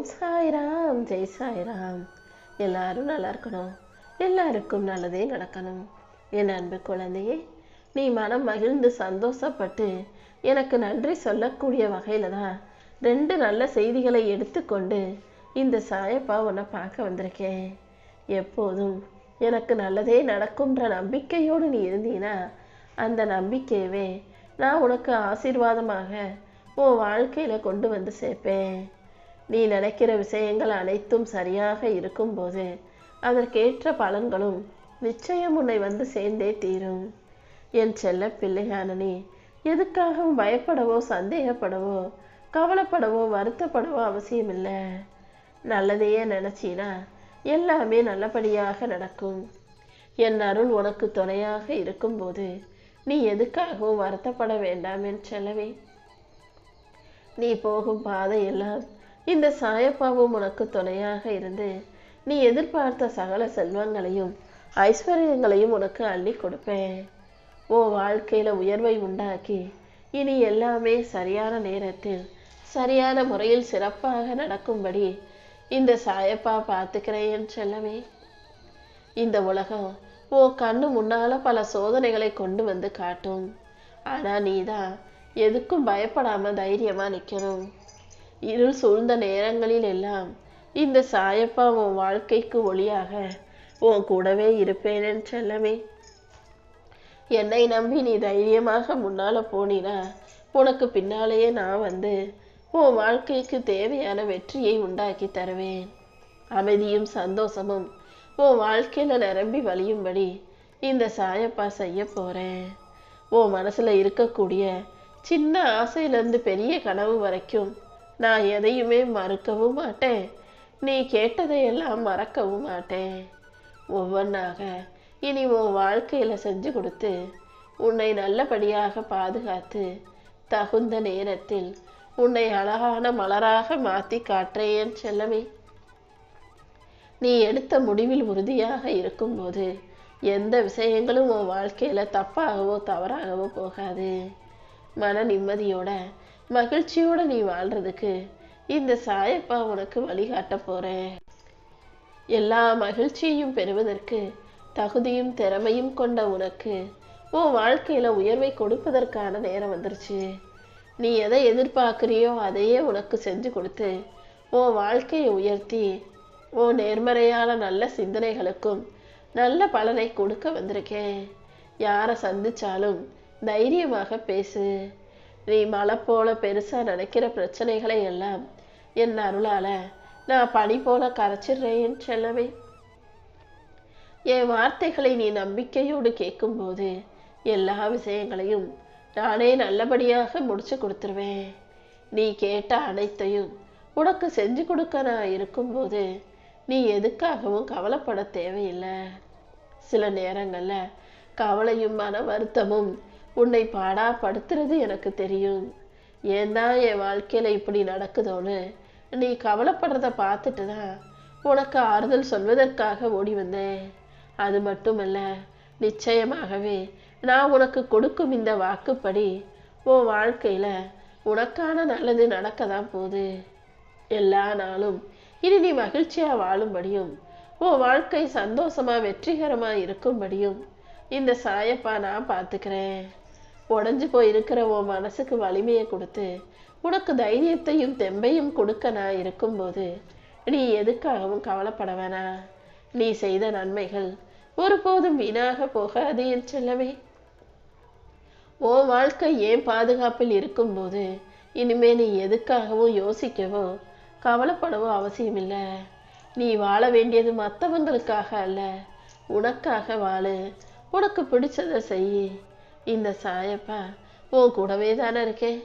சாய்ராம் ஜெய் சாய்ராம். எல்லாரும் நல்லா இருக்கணும், எல்லாருக்கும் நல்லதே நடக்கணும். என் அன்பு குழந்தையே, நீ மனம் மகிழ்ந்து சந்தோஷப்பட்டு எனக்கு நன்றி சொல்லக்கூடிய வகையில் தான் 2 நல்ல செய்திகளை எடுத்துக்கொண்டு இந்த சாயப்பா உன்னை பார்க்க வந்திருக்கேன். எப்போதும் எனக்கு நல்லதே நடக்கும்ன்ற நம்பிக்கையோடு நீ இருந்தீனா, அந்த நம்பிக்கையவே நான் உனக்கு ஆசீர்வாதமாக உன் வாழ்க்கையில் கொண்டு வந்து சேர்ப்பேன். நீ நினைக்கிற விஷயங்கள் அனைத்தும் சரியாக இருக்கும்போது அதற்கேற்ற பலன்களும் நிச்சயம் உன்னை வந்து சேர்ந்தே தீரும். என் செல்ல பிள்ளையான நீ எதுக்காகவும் பயப்படவோ சந்தேகப்படவோ கவலைப்படவோ வருத்தப்படவோ அவசியமில்லை. நல்லதையே நினச்சினா எல்லாமே நல்லபடியாக நடக்கும். என் அருள் உனக்கு துணையாக இருக்கும்போது நீ எதுக்காகவும் வருத்தப்பட வேண்டாம் என் செல்லவே. நீ போகும் பாதையெல்லாம் இந்த சாயப்பாவும் உனக்கு துணையாக இருந்து நீ எதிர்பார்த்த சகல செல்வங்களையும் ஐஸ்வர்யங்களையும் உனக்கு அள்ளி கொடுப்பேன். உன் வாழ்க்கையில உயர்வை உண்டாக்கி இனி எல்லாமே சரியான நேரத்தில் சரியான முறையில் சிறப்பாக நடக்கும்படி இந்த சாயப்பா பார்த்துக்கிறேன் செல்லவே. இந்த உலகம் உன் கண்ணு முன்னால பல சோதனைகளை கொண்டு வந்து காட்டும். ஆனா நீதான் எதுக்கும் பயப்படாம தைரியமா நிக்கணும். இருள் சூழ்ந்த நேரங்களில் எல்லாம் இந்த சாயப்பா உன் வாழ்க்கைக்கு ஒளியாக உன் கூடவே இருப்பேன் செல்லமே. என்னை நம்பி நீ தைரியமாக முன்னால போனினா உனக்கு பின்னாலேயே நான் வந்து உன் வாழ்க்கைக்கு தேவையான வெற்றியை உண்டாக்கி தருவேன். அமைதியும் சந்தோஷமும் உன் வாழ்க்கையில நிரம்பி வழியும்படி இந்த சாயப்பா செய்ய போறேன். உன் மனசுல இருக்கக்கூடிய சின்ன ஆசையிலிருந்து பெரிய கனவு வரைக்கும் நான் எதையுமே மறுக்கவும் மாட்டேன். நீ கேட்டதையெல்லாம் மறக்கவும் மாட்டேன். ஒவ்வொன்றாக இனி உன் வாழ்க்கையில செஞ்சு கொடுத்து உன்னை நல்லபடியாக பாதுகாத்து தகுந்த நேரத்தில் உன்னை அழகான மலராக மாற்றி காட்டுறேன் செல்லமே. நீ எடுத்த முடிவில் உறுதியாக இருக்கும்போது எந்த விஷயங்களும் உன் வாழ்க்கையில தப்பாகவோ தவறாகவோ போகாது. மன நிம்மதியோட மகிழ்ச்சியோட நீ வாழ்றதுக்கு இந்த சாயப்பா உனக்கு வழிகாட்ட போறேன். எல்லா மகிழ்ச்சியையும் பெறுவதற்கு தகுதியும் திறமையும் கொண்ட உனக்கு உன் வாழ்க்கையில உயர்வை கொடுப்பதற்கான நேரம் வந்துருச்சு. நீ எதை எதிர்பார்க்கிறியோ அதையே உனக்கு செஞ்சு கொடுத்து உன் வாழ்க்கையை உயர்த்தி உன் நேர்மறையான நல்ல சிந்தனைகளுக்கும் நல்ல பலனை கொடுக்க வந்திருக்கேன். யாரை சந்திச்சாலும் தைரியமாக பேசு. நீ மலை போல பெருசா நினைக்கிற பிரச்சனைகளை எல்லாம் என் அருளால நான் பனி போல கரைச்சிடுறேன் செல்லவே. என் வார்த்தைகளை நீ நம்பிக்கையோடு கேட்கும்போது எல்லா விஷயங்களையும் நானே நல்லபடியாக முடிச்சு கொடுத்துருவேன். நீ கேட்ட அனைத்தையும் உனக்கு செஞ்சு கொடுக்க நான் இருக்கும்போது நீ எதுக்காகவும் கவலைப்பட தேவையில்லை. சில நேரங்கள்ல கவலையும் மன வருத்தமும் உன்னை பாடாப்படுத்துறது எனக்கு தெரியும். ஏன்தான் என் வாழ்க்கையில இப்படி நடக்குதோன்னு நீ கவலைப்படுறத பார்த்துட்டு தான் உனக்கு ஆறுதல் சொல்வதற்காக ஓடி வந்தேன். அது மட்டுமல்ல, நிச்சயமாகவே நான் உனக்கு கொடுக்கும் இந்த வாக்குப்படி உன் வாழ்க்கையில உனக்கான நல்லது நடக்க தான் போகுது. எல்லா நாளும் இனி நீ மகிழ்ச்சியா வாழும்படியும் உன் வாழ்க்கை சந்தோஷமா வெற்றிகரமா இருக்கும்படியும் இந்த சாயப்பா நான் பார்த்துக்கிறேன். உடஞ்சு போயிருக்கிற உன் மனசுக்கு வலிமையை கொடுத்து உனக்கு தைரியத்தையும் தெம்பையும் கொடுக்க நான் இருக்கும்போது நீ எதுக்காகவும் கவலைப்பட வேணாம். நீ செய்த நன்மைகள் ஒருபோதும் வீணாக போகாது என் செல்லவே. உன் வாழ்க்கை ஏன் பாதுகாப்பில் இருக்கும்போது இனிமே நீ எதுக்காகவும் யோசிக்கவோ கவலைப்படவோ அவசியமில்லை. நீ வாழ வேண்டியது மற்றவங்களுக்காக அல்ல, உனக்காக வாழு. உனக்கு பிடிச்சதை செய். இந்த சாயப்பா உன் கூடவே தானே இருக்கேன்.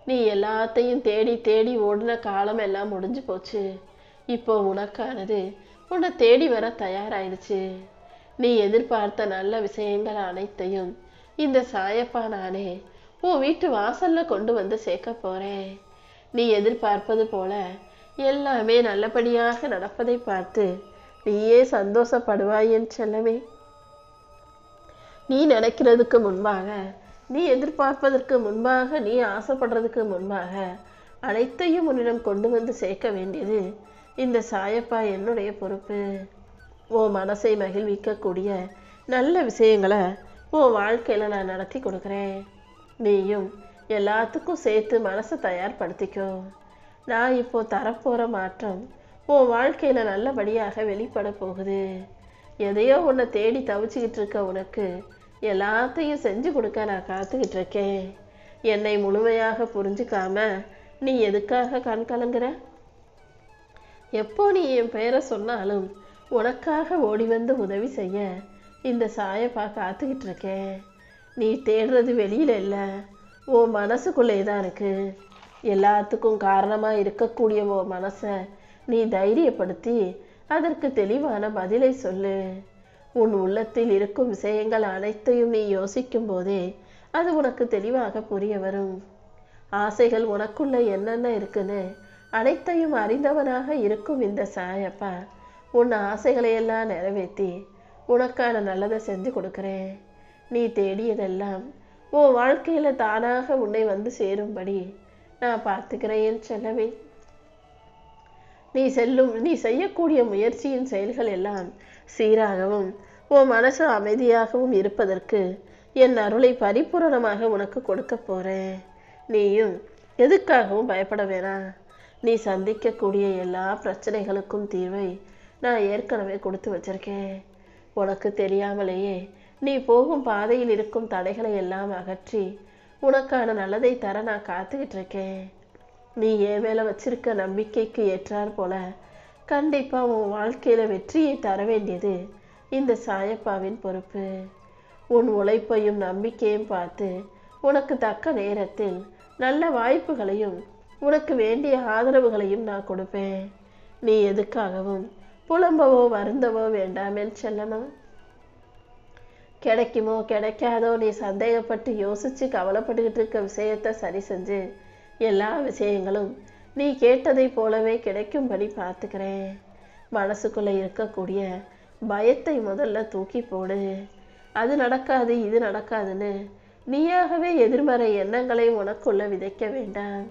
நீ எல்லாத்தையும் தேடி தேடி ஓடின காலம் எல்லாம் முடிஞ்சு போச்சு. இப்போ உனக்கானது உன்னை தேடி வர தயாராயிடுச்சு. நீ எதிர்பார்த்த நல்ல விஷயங்கள் அனைத்தையும் இந்த சாயப்பா நானே உன் வீட்டு வாசல்ல கொண்டு வந்து சேர்க்க போறேன். நீ எதிர்பார்ப்பது போல எல்லாமே நல்லபடியாக நடப்பதை பார்த்து நீயே சந்தோஷப்படுவாய் என் செல்லமே. நீ நினைக்கிறதுக்கு முன்பாக, நீ எதிர்பார்ப்பதற்கு முன்பாக, நீ ஆசைப்படுறதுக்கு முன்பாக அனைத்தையும் உன்னிடம் கொண்டு வந்து சேர்க்க வேண்டியது இந்த சாயப்பா என்னுடைய பொறுப்பு. உன் மனசை மகிழ்விக்கக்கூடிய நல்ல விஷயங்களை உன் வாழ்க்கையில் நான் நடத்தி கொடுக்குறேன். நீயும் எல்லாத்துக்கும் சேர்த்து மனசை தயார்படுத்திக்கோ. நான் இப்போ தரப்போகிற மாற்றம் உன் வாழ்க்கையில் நல்லபடியாக வெளிப்பட போகுது. எதையோ உன்னை தேடி தவிச்சுக்கிட்டு இருக்க உனக்கு எல்லாத்தையும் செஞ்சு கொடுக்க நான் காத்துக்கிட்டு இருக்கேன். என்னை முழுமையாக புரிஞ்சுக்காம நீ எதுக்காக கண் கலங்குற? எப்போ நீ என் பெயரை சொன்னாலும் உனக்காக ஓடி வந்து உதவி செய்ய இந்த சாயப்பா காத்துக்கிட்டு இருக்கேன். நீ தேடுறது வெளியில இல்லை, உன் மனசுக்குள்ளே தான் இருக்கு. எல்லாத்துக்கும் காரணமாக இருக்கக்கூடிய உன் மனசை நீ தைரியப்படுத்தி அதற்கு தெளிவான பதிலை சொல்லு. உன் உள்ளத்தில் இருக்கும் விஷயங்கள் அனைத்தையும் நீ யோசிக்கும் போதே அது உனக்கு தெளிவாக புரிய வரும். ஆசைகள் உனக்குள்ள என்னென்ன இருக்குன்னு அனைத்தையும் அறிந்தவனாக இருக்கும் இந்த சாயப்பா உன் ஆசைகளையெல்லாம் நிறைவேற்றி உனக்கான நல்லதை செஞ்சு கொடுக்குறேன். நீ தேடியதெல்லாம் உன் வாழ்க்கையில் தானாக உன்னை வந்து சேரும்படி நான் பார்த்துக்கிறேன் செல்லவே. நீ செய்யக்கூடிய முயற்சியின் செயல்கள் எல்லாம் சீராகவும் உன் மனசு அமைதியாகவும் இருப்பதற்கு என் அருளை பரிபூரணமாக உனக்கு கொடுக்க போகிறேன். நீயும் எதுக்காகவும் பயப்பட வேணாம். நீ சந்திக்கக்கூடிய எல்லா பிரச்சனைகளுக்கும் தீர்வை நான் ஏற்கனவே கொடுத்து வச்சிருக்கேன். உனக்கு தெரியாமலேயே நீ போகும் பாதையில் இருக்கும் தடைகளை எல்லாம் அகற்றி உனக்கான நல்லதை தர நான் காத்துக்கிட்டு இருக்கேன். நீ என் மேலே வச்சிருக்க நம்பிக்கைக்கு ஏற்றார் போல கண்டிப்பாக உன் வாழ்க்கையில் வெற்றியை தர வேண்டியது இந்த சாயப்பாவின் பொறுப்பு. உன் உழைப்பையும் நம்பிக்கையும் பார்த்து உனக்கு தக்க நேரத்தில் நல்ல வாய்ப்புகளையும் உனக்கு வேண்டிய ஆதரவுகளையும் நான் கொடுப்பேன். நீ எதுக்காகவும் புலம்பவோ வருந்தவோ வேண்டாமேன்னு செல்லணும். கிடைக்குமோ கிடைக்காதோ நீ சந்தேகப்பட்டு யோசித்து கவலைப்பட்டுக்கிட்டு இருக்க விஷயத்தை சரி செஞ்சு எல்லா விஷயங்களும் நீ கேட்டதை போலவே கிடைக்கும்படி பார்த்துக்கிறேன். மனசுக்குள்ளே இருக்கக்கூடிய பயத்தை முதல்ல தூக்கி போடு. அது நடக்காது இது நடக்காதுன்னு நீயாகவே எதிர்மறை எண்ணங்களை உனக்குள்ள விதைக்க வேண்டாம்.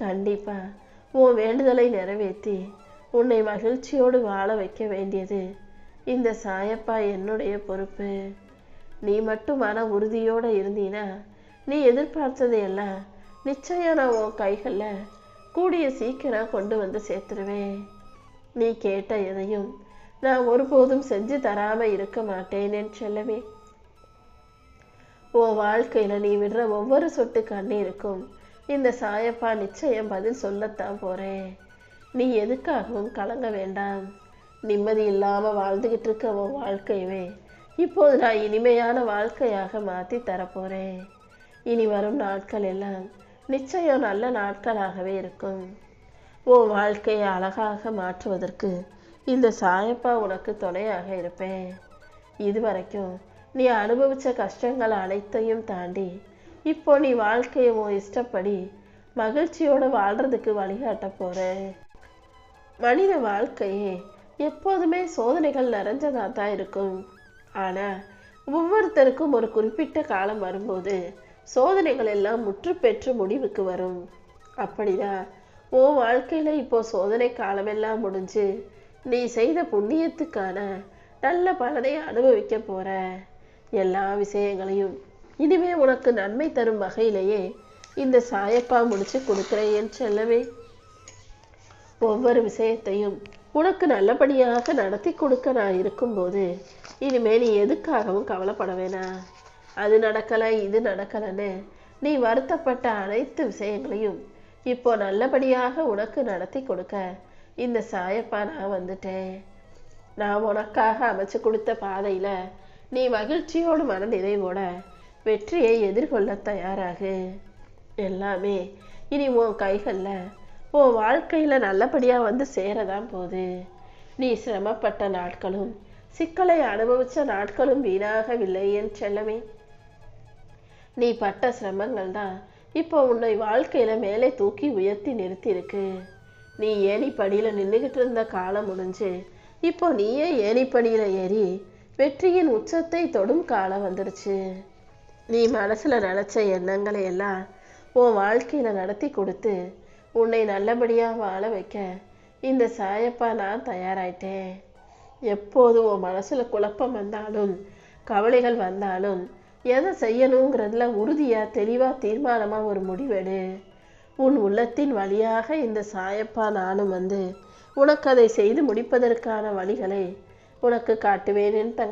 கண்டிப்பா உன் வேண்டுதலை நிறைவேற்றி உன்னை மகிழ்ச்சியோடு வாழ வைக்க வேண்டியது இந்த சாயப்பா என்னுடைய பொறுப்பு. நீ மட்டும் மன உறுதியோடு இருந்தீனா நீ எதிர்பார்த்ததையெல்லாம் நிச்சயம் நான் உன் கைகளில் கூடிய சீக்கிரம் கொண்டு வந்து சேர்த்துருவேன். நீ கேட்ட எதையும் நான் ஒருபோதும் செஞ்சு தராமல் இருக்க மாட்டேன் என் செல்லவே. உன் வாழ்க்கையில் நீ விடுற ஒவ்வொரு சொட்டு கண்ணீருக்கும் இந்த சாயப்பா நிச்சயம் பதில் சொல்லத்தான் போகிறேன். நீ எதுக்காகவும் கலங்க வேண்டாம். நிம்மதி இல்லாமல் வாழ்ந்துக்கிட்டு இருக்க உன் வாழ்க்கையவே இப்போது நான் இனிமையான வாழ்க்கையாக மாற்றி தரப்போகிறேன். இனி வரும் நாட்கள் எல்லாம் நிச்சயம் நல்ல நாட்களாகவே இருக்கும். உன் வாழ்க்கையை அழகாக மாற்றுவதற்கு இந்த சாயப்பா உனக்கு துணையாக இருப்பேன். இதுவரைக்கும் நீ அனுபவித்த கஷ்டங்கள் அனைத்தையும் தாண்டி இப்போ நீ வாழ்க்கையை உன் இஷ்டப்படி மகிழ்ச்சியோடு வாழ்கிறதுக்கு வழிகாட்ட போகிறேன். மனித வாழ்க்கையே எப்போதுமே சோதனைகள் நிறைஞ்சதாக தான் இருக்கும். ஆனால் ஒவ்வொருத்தருக்கும் ஒரு குறிப்பிட்ட காலம் வரும்போது சோதனைகள் எல்லாம் முற்று பெற்று முடிவுக்கு வரும். அப்படிதான் உன் வாழ்க்கையில் இப்போ சோதனை காலமெல்லாம் முடிஞ்சு நீ செய்த புண்ணியத்துக்கான நல்ல பலனை அனுபவிக்க போகிற. எல்லா விஷயங்களையும் இனிமே உனக்கு நன்மை தரும் வகையிலேயே இந்த சாயப்பா முடிச்சு கொடுக்குறேன் செல்லவே. ஒவ்வொரு விஷயத்தையும் உனக்கு நல்லபடியாக நடத்தி கொடுக்க நான் இருக்கும்போது இனிமே நீ எதுக்காகவும் கவலைப்பட வேணாம். அது நடக்கலை இது நடக்கலைன்னு நீ வருத்தப்பட்ட அனைத்து விஷயங்களையும் இப்போ நல்லபடியாக உனக்கு நடத்தி கொடுக்க இந்த சாயப்பா நான் வந்துட்டேன். நான் உனக்காக அமைச்சு கொடுத்த பாதையில் நீ மகிழ்ச்சியோடு மன நிறைவோட வெற்றியை எதிர்கொள்ள தயாராகு. எல்லாமே இனி உன் கைகளில் உன் வாழ்க்கையில் நல்லபடியாக வந்து சேரதான் போகுது. நீ சிரமப்பட்ட நாட்களும் சிக்கலை அனுபவித்த நாட்களும் வீணாகவில்லை என் செல்லமே. நீ பட்ட சிரமங்கள் தான் இப்போ உன்னை வாழ்க்கையில் மேலே தூக்கி உயர்த்தி நிறுத்தியிருக்கு. நீ ஏணிப்படியில் நின்றுக்கிட்டு இருந்த காலம் முடிஞ்சு இப்போ நீயே ஏணிப்படியில் ஏறி வெற்றியின் உச்சத்தை தொடும் காலம் வந்துருச்சு. நீ மனசில் நினச்ச எண்ணங்களை எல்லாம் உன் வாழ்க்கையில் நடத்தி கொடுத்து உன்னை நல்லபடியாக வாழ வைக்க இந்த சாயப்பா நான் தயாராயிட்டேன். எப்போது உன் மனசில் குழப்பம் வந்தாலும் கவலைகள் வந்தாலும் எதை செய்யணுங்கிறதுல உறுதியாக தெளிவாக தீர்மானமாக ஒரு முடிவெடு. உன் உள்ளத்தின் வழியாக இந்த சாயப்பா நானும் வந்து உனக்கு அதை செய்து முடிப்பதற்கான வழிகளை உனக்கு காட்டுவேன்.